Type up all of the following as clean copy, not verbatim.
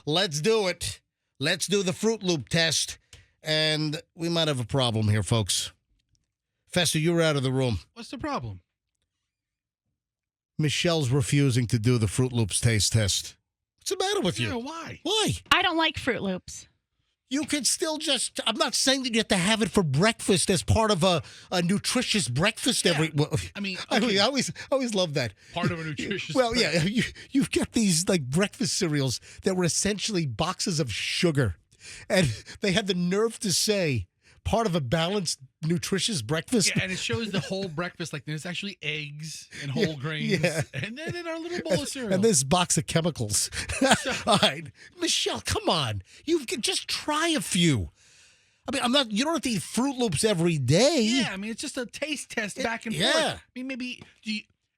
Let's do it. Let's do the Froot Loop test. And we might have a problem here, folks. Fester, you're out of the room. What's the problem? Michelle's refusing to do the Froot Loops taste test. What's the matter with you? Yeah, why? Why? I don't like Froot Loops. You can still just, I'm not saying that you have to have it for breakfast as part of a nutritious breakfast every, well, I mean, I always love that. Part of a nutritious Well, yeah, you've got these like breakfast cereals that were essentially boxes of sugar. And they had the nerve to say part of a balanced, nutritious breakfast. Yeah, and it shows the whole breakfast. Like there's actually eggs and whole grains. Yeah. And then in our little bowl of cereal. And this box of chemicals. All right. Michelle, come on. You can just try a few. I mean, you don't have to eat Froot Loops every day. Yeah, I mean, it's just a taste test back and forth. I mean, maybe,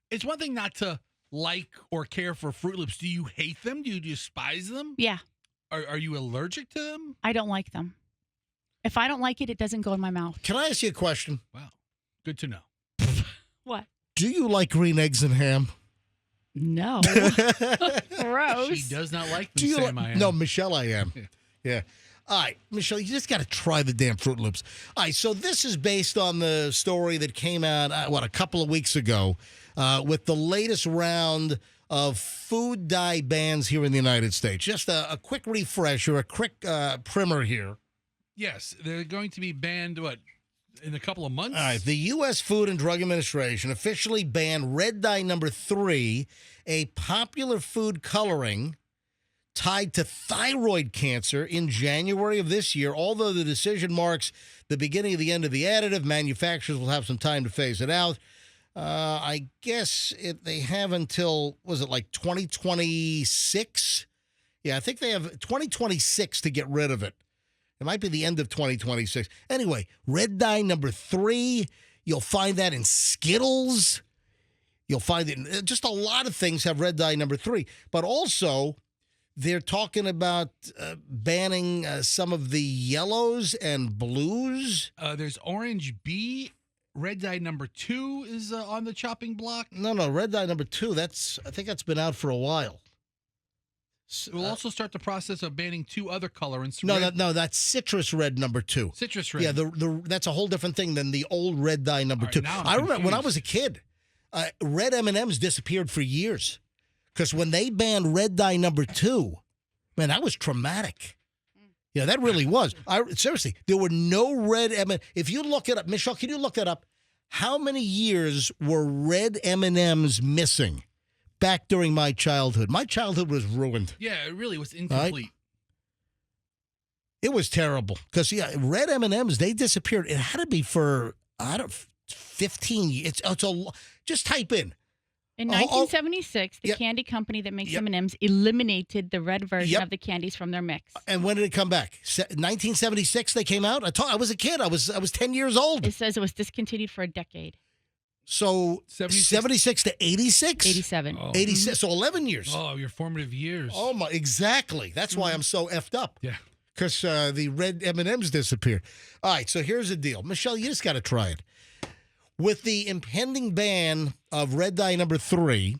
it's one thing not to like or care for Froot Loops. Do you hate them? Do you despise them? Yeah. Are you allergic to them? I don't like them. If I don't like it, it doesn't go in my mouth. Can I ask you a question? Wow. Good to know. What? Do you like green eggs and ham? No. Gross. She does not like them, Sam. I am. No, Michelle, I am. Yeah. All right, Michelle, you just got to try the damn Froot Loops. All right, so this is based on the story that came out, a couple of weeks ago with the latest round of food dye bans here in the United States. Just a quick refresher, a quick primer here. Yes, they're going to be banned, in a couple of months? All right, the U.S. Food and Drug Administration officially banned red dye number 3, a popular food coloring tied to thyroid cancer in January of this year. Although the decision marks the beginning of the end of the additive, manufacturers will have some time to phase it out. I guess they have until, was it like 2026? Yeah, I think they have 2026 to get rid of it. It might be the end of 2026. Anyway, red dye number 3, you'll find that in Skittles. You'll find it, just a lot of things have red dye number 3. But also, they're talking about banning some of the yellows and blues. There's orange B. Red dye number 2 is on the chopping block. No, red dye number 2, I think that's been out for a while. We'll also start the process of banning 2 other colorants. No, that's citrus red number 2. Citrus red. Yeah, that's a whole different thing than the old red dye number 2. I remember when I was a kid, red M&Ms disappeared for years because when they banned red dye number 2, man, that was traumatic. Yeah, that really was. Seriously, there were no red M&Ms. If you look it up, Michelle, can you look that up? How many years were red M&Ms missing back during my childhood? My childhood was ruined. Yeah, it really was incomplete. Right? It was terrible because, red M&Ms, they disappeared. It had to be for, 15 years. Just type in. In 1976, the candy company that makes M&Ms eliminated the red version of the candies from their mix. And when did it come back? 1976 they came out? I was a kid. I was 10 years old. It says it was discontinued for a decade. So 76 to 86? 87. Oh. 86. So 11 years. Oh, your formative years. Oh, my, exactly. That's why I'm so effed up. Yeah. Because the red M&Ms disappeared. All right, so here's the deal. Michelle, you just got to try it. With the impending ban of red dye number 3,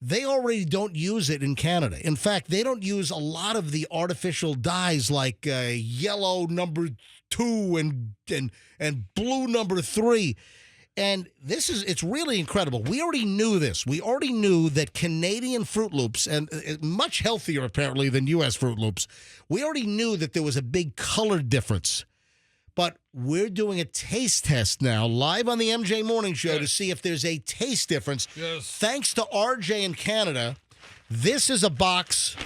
they already don't use it in Canada. In fact, they don't use a lot of the artificial dyes like yellow number 2 and blue number 3. And it's really incredible. We already knew this. We already knew that Canadian Froot Loops, and much healthier apparently than U.S. Froot Loops, we already knew that there was a big color difference. But we're doing a taste test now, live on the MJ Morning Show, to see if there's a taste difference. Yes. Thanks to RJ in Canada, this is a box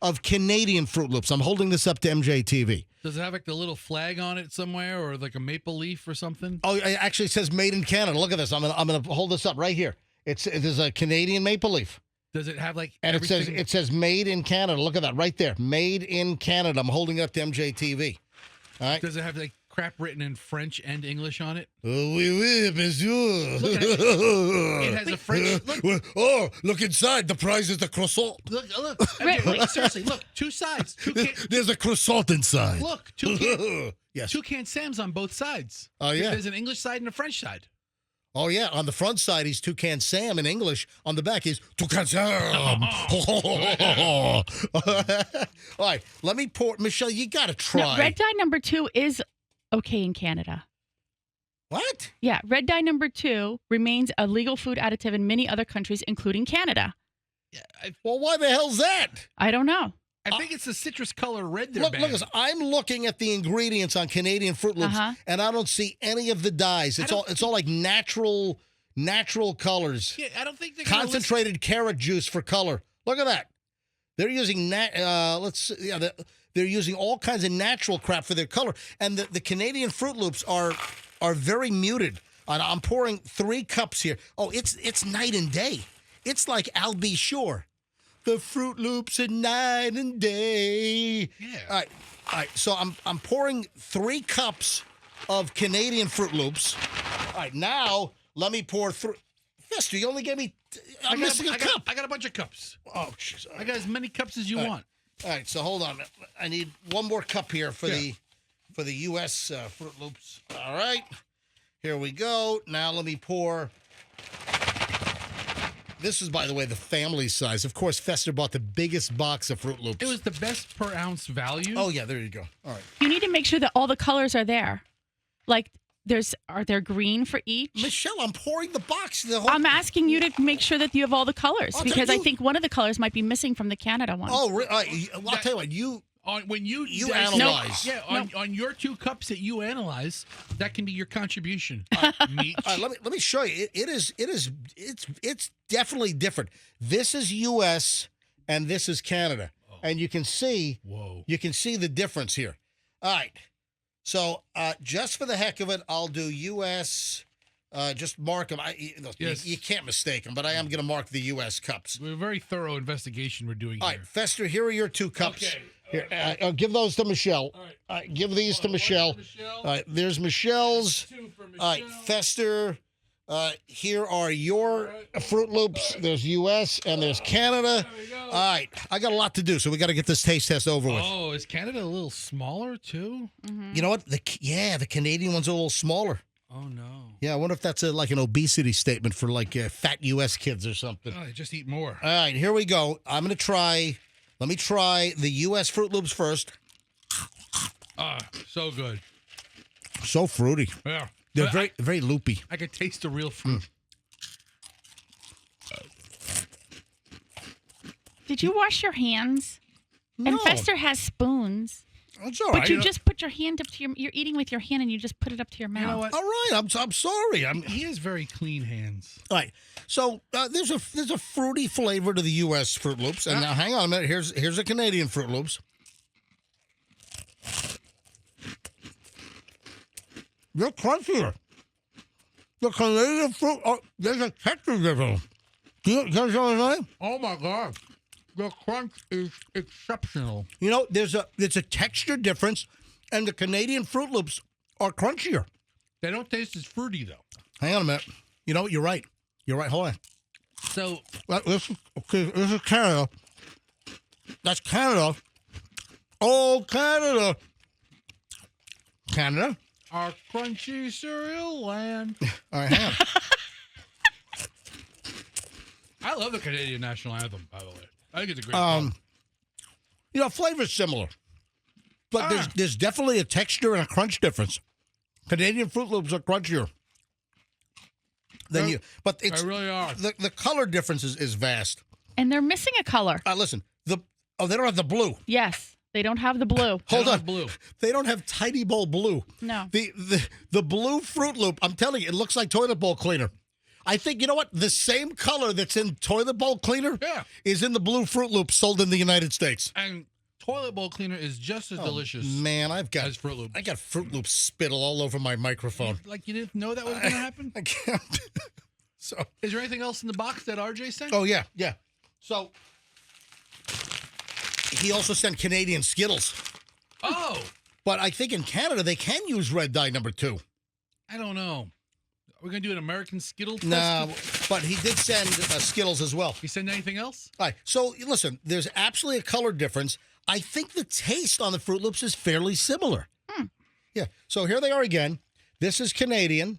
of Canadian Froot Loops. I'm holding this up to MJ TV. Does it have like the little flag on it somewhere, or like a maple leaf or something? Oh, it actually says "Made in Canada." Look at this. I'm gonna hold this up right here. There's a Canadian maple leaf. Does it have like? And everything? it says "Made in Canada." Look at that right there. "Made in Canada." I'm holding it up to MJ TV. All right. Does it have like crap written in French and English on it? Oh, oui, oui, monsieur. Look at it. It has a French. Look. Oh, look inside. The prize is the croissant. Look. Wait, seriously, look. 2 sides. There's a croissant inside. Look, yes. 2 canned Sams on both sides. Oh, yeah. There's an English side and a French side. Oh, yeah. On the front side, he's Toucan Sam in English. On the back, he's Toucan Sam. All right. Let me pour. Michelle, you got to try. No, red dye number 2 is okay in Canada. What? Yeah. Red dye number 2 remains a legal food additive in many other countries, including Canada. Yeah, Well, why the hell's that? I don't know. I think it's the citrus color red they're Look, banning. I'm looking at the ingredients on Canadian Froot Loops, and I don't see any of the dyes. It's all like natural colors. Yeah, I don't think they're Concentrated carrot juice for color. Look at that. They're using they're using all kinds of natural crap for their color, and the Canadian Froot Loops are very muted. And I'm pouring 3 cups here. Oh, it's night and day. It's like I'll be sure. The Froot Loops at night and day. Yeah. All right. So I'm pouring 3 cups of Canadian Froot Loops. All right. Now let me pour 3. Fester, you only gave me. I'm missing a cup. I got a bunch of cups. Oh, jeez. I got as many cups as you want. All right. So hold on. I need one more cup here for the U.S. Froot Loops. All right. Here we go. Now let me pour. This is, by the way, the family size. Of course, Fester bought the biggest box of Froot Loops. It was the best per ounce value. Oh, yeah, there you go. All right. You need to make sure that all the colors are there. Like, are there green for each? Michelle, I'm pouring the box. I'm asking you to make sure that you have all the colors because I you- think one of the colors might be missing from the Canada one. Oh, well, I'll tell you what. When you analyze. On your 2 cups that you analyze, that can be your contribution. Meat. All right, let me show you. It's definitely different. This is U.S. and this is Canada, and you can see. Whoa. You can see the difference here. All right. So just for the heck of it, I'll do U.S. Just mark them. You can't mistake them, but I am going to mark the U.S. cups. A very thorough investigation we're doing All here. right, Fester, here are your 2 cups. Okay. Here, give those to Michelle. All right. All right, give these to Michelle. All right, there's Michelle's. 2 for Michelle. All right, Fester, here are your Froot Loops. There's U.S. and there's Canada. There we go. All right, I got a lot to do, so we got to get this taste test over with. Oh, is Canada a little smaller too? You know what? The Canadian one's a little smaller. Oh no. Yeah, I wonder if that's like an obesity statement for like fat U.S. kids or something. Oh, they just eat more. All right, here we go. Let me try the U.S. Froot Loops first. So good. So fruity. Yeah. They're very, very loopy. I could taste the real fruit. Did you wash your hands? No. And Fester has spoons. It's all But right. you just put your hand up to you're eating with your hand and you just put it up to your mouth. You know what? All right, I'm sorry. He has very clean hands. All right. So there's a fruity flavor to the U.S. Froot Loops, and now hang on a minute. Here's a Canadian Froot Loops. They're crunchier. The Canadian fruit. There's a texture difference. Do you guys know what I'm saying? Oh my God. The crunch is exceptional. You know, there's a texture difference, and the Canadian Froot Loops are crunchier. They don't taste as fruity though. Hang on a minute. You know what? You're right. You're right. Hold on. So This is Canada. That's Canada. Oh, Canada. Canada. our crunchy cereal land. All right, hang on. I love the Canadian national anthem, by the way. I think it's a great song. You know, flavor's similar, but there's definitely a texture and a crunch difference. Canadian Froot Loops are crunchier than you, but it's They really are. the color difference is vast. And they're missing a color. Listen, they don't have the blue. Yes, they don't have the blue. Hold on, blue. They don't have Tiny Bowl blue. No. The blue Froot Loop. I'm telling you, it looks like toilet bowl cleaner. I think, you know what? The same color that's in toilet bowl cleaner is in the blue Froot Loop sold in the United States. And toilet bowl cleaner is just as delicious. Man, as Froot Loops. I got Froot Loop spittle all over my microphone. Like you didn't know that was going to happen? I can't. So, Is there anything else in the box that RJ sent? oh yeah. So he also sent Canadian Skittles, Oh, but I think in Canada they can use red dye number 2. I don't know. Are we going to do an American Skittle test? No, but he did send Skittles as well. You send anything else? All right. So listen, there's absolutely a color difference. I think the taste on the Froot Loops is fairly similar. Yeah. So here they are again. This is Canadian,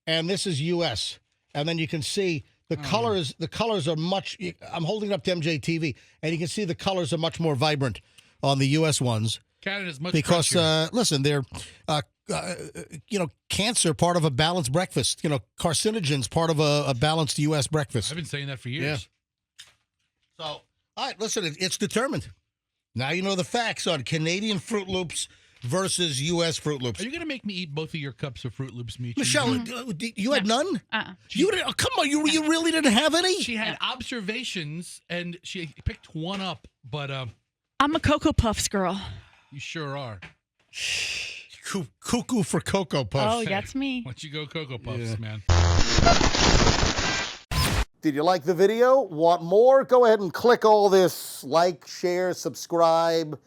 and this is U.S. and then you can see the colors. The colors are much. I'm holding it up to MJTV, and you can see the colors are much more vibrant on the U.S. ones. Canada's much because listen, they're cancer part of a balanced breakfast. Carcinogens part of a balanced U.S. breakfast. I've been saying that for years. Yeah. So, all right, listen, it's determined. Now you know the facts on Canadian Froot Loops versus U.S. Froot Loops. Are you going to make me eat both of your cups of Froot Loops, Michi? Michelle, you had none? You didn't, come on, you really didn't have any? She had observations, and she picked one up, but... I'm a Cocoa Puffs girl. You sure are. Cuckoo for Cocoa Puffs. Oh, that's me. Why don't you go Cocoa Puffs, man? Did you like the video? Want more? Go ahead and click all this like, share, subscribe.